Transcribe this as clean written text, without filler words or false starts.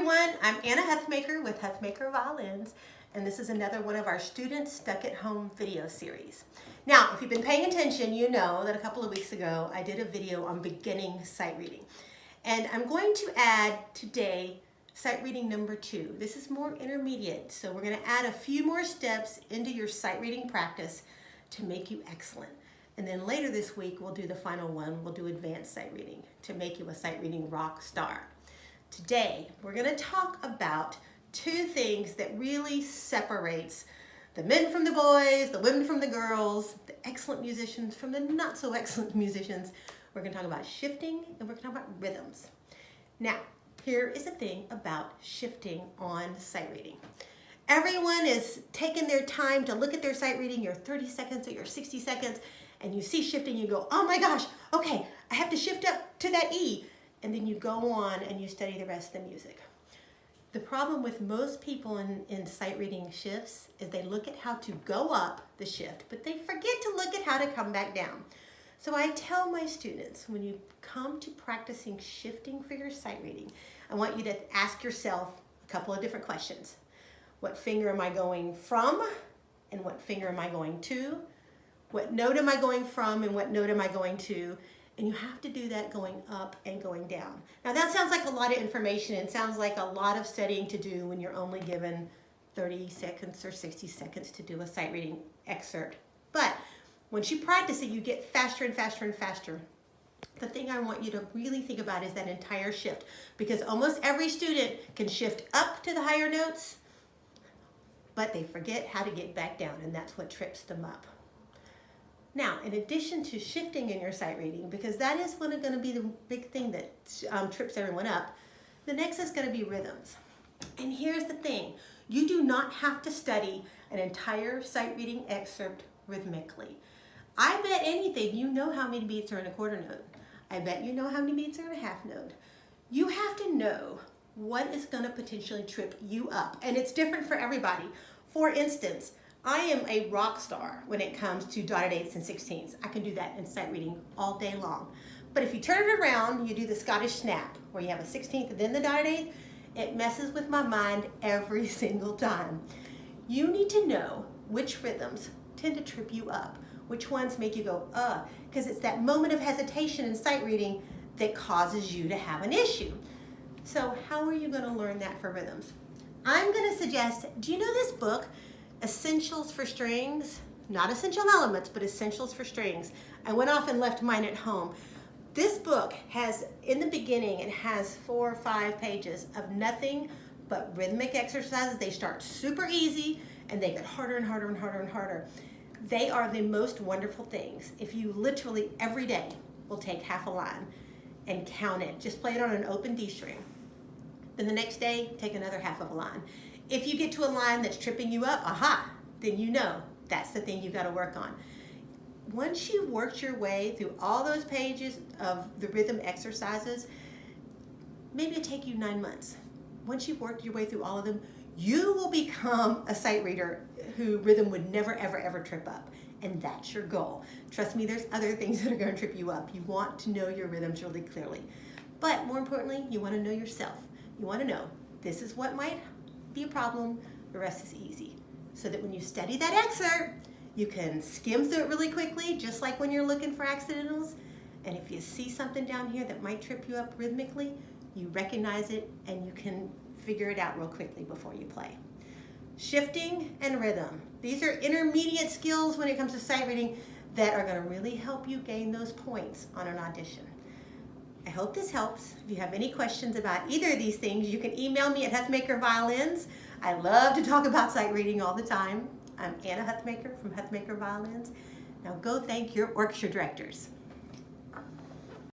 everyone, I'm Anna Huthmaker with Huthmaker Violins, and this is another one of our Students Stuck at Home video series. Now, if you've been paying attention, you know that a couple of weeks ago I did a video on beginning sight reading. And I'm going to add today sight reading number 2. This is more intermediate, so we're going to add a few more steps into your sight reading practice to make you excellent. And then later this week we'll do the final one, we'll do advanced sight reading to make you a sight reading rock star. Today, we're going to talk about 2 things that really separates the men from the boys, the women from the girls, the excellent musicians from the not so excellent musicians. We're going to talk about shifting and we're going to talk about rhythms. Now, here is the thing about shifting on sight reading. Everyone is taking their time to look at their sight reading, your 30 seconds or your 60 seconds, and you see shifting, you go, oh my gosh, okay, I have to shift up to that E. And then you go on and you study the rest of the music. The problem with most people in sight reading shifts is they look at how to go up the shift, but they forget to look at how to come back down. So I tell my students, when you come to practicing shifting for your sight reading, I want you to ask yourself a couple of different questions. What finger am I going from and what finger am I going to? What note am I going from and what note am I going to? And you have to do that going up and going down. Now that sounds like a lot of information and sounds like a lot of studying to do when you're only given 30 seconds or 60 seconds to do a sight reading excerpt. But once you practice it, you get faster and faster and faster. The thing I want you to really think about is that entire shift, because almost every student can shift up to the higher notes, but they forget how to get back down, and that's what trips them up. Now, in addition to shifting in your sight reading, because that is going to be the big thing that trips everyone up, the next is going to be rhythms. And here's the thing, you do not have to study an entire sight reading excerpt rhythmically. I bet anything, you know how many beats are in a quarter note. I bet you know how many beats are in a half note. You have to know what is going to potentially trip you up, and it's different for everybody. For instance, I am a rock star when it comes to dotted 8ths and 16ths. I can do that in sight reading all day long. But if you turn it around, you do the Scottish snap, where you have a 16th and then the dotted 8th, it messes with my mind every single time. You need to know which rhythms tend to trip you up, which ones make you go, because it's that moment of hesitation in sight reading that causes you to have an issue. So how are you going to learn that for rhythms? I'm going to suggest, do you know this book, Essentials for Strings? Not Essential Elements, but Essentials for Strings. I went off and left mine at home. This book has, in the beginning, it has 4 or 5 pages of nothing but rhythmic exercises. They start super easy and they get harder and harder and harder and harder. They are the most wonderful things. If you literally every day will take half a line and count it, just play it on an open D string. Then the next day, take another half of a line. If you get to a line that's tripping you up, then you know that's the thing you've got to work on. Once you've worked your way through all those pages of the rhythm exercises, maybe it'll take you 9 months. Once you've worked your way through all of them, you will become a sight reader who rhythm would never, ever, ever trip up. And that's your goal. Trust me, there's other things that are going to trip you up. You want to know your rhythms really clearly. But more importantly, you want to know yourself. You want to know, this is what might be a problem, the rest is easy. So that when you study that excerpt, you can skim through it really quickly, just like when you're looking for accidentals. And if you see something down here that might trip you up rhythmically, you recognize it and you can figure it out real quickly before you play. Shifting and rhythm. These are intermediate skills when it comes to sight reading that are going to really help you gain those points on an audition. I hope this helps. If you have any questions about either of these things, you can email me at Huthmaker Violins. I love to talk about sight reading all the time. I'm Anna Huthmaker from Huthmaker Violins. Now go thank your orchestra directors.